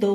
2